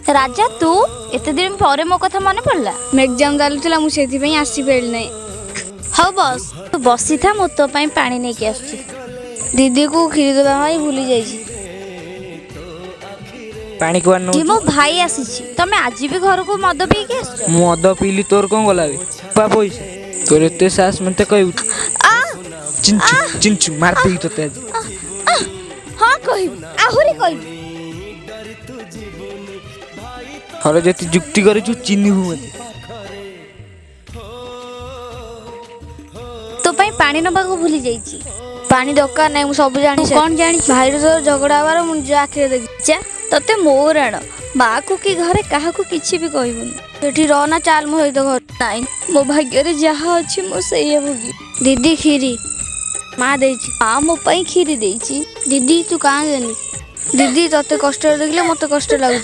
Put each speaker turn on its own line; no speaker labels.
राजा तू एते दिन पर मो कथा मन पड़ला
एग्जाम चलुला मुझे आसी पारि ना।
हाँ बस तू बसी था मो तो पाई पानी नहीं के आसुची।
दीदी को खीर देवा भाई भूली जाइए।
पानी कुआं नो
मो भाई आसीची तमे आज भी घर को मद पी के आसछ।
मद पीली तोर कौन गला रे पा पैसा तोर एते सास मते कहू चिंचु चिंचु मार देई तते आज।
हाँ कहबी आहुरी कहबी
हर जति जुक्ति करे छु चिन्नी हूं मते
तो पाई पानी नबा को भूली जाइची।
पानी दरकार नहीं मुझे सब जानी।
कौन जानी
भाई तो झगड़ा हबार मुझे आखिर देखी
जा तते मोर आण माँ को कि घरे कहा को किछि भी कहबुनी।
ये रहना चाल मो सहित घर
नाई मो भाग्य रे जहा अछि मो सैया भोगी।
दीदी खीरी माँ दे
माँ मो पाई खीरी देइची।
दीदी तू कहाँ जानी दीदी तते कष्ट देखले मत कष्ट लगुच।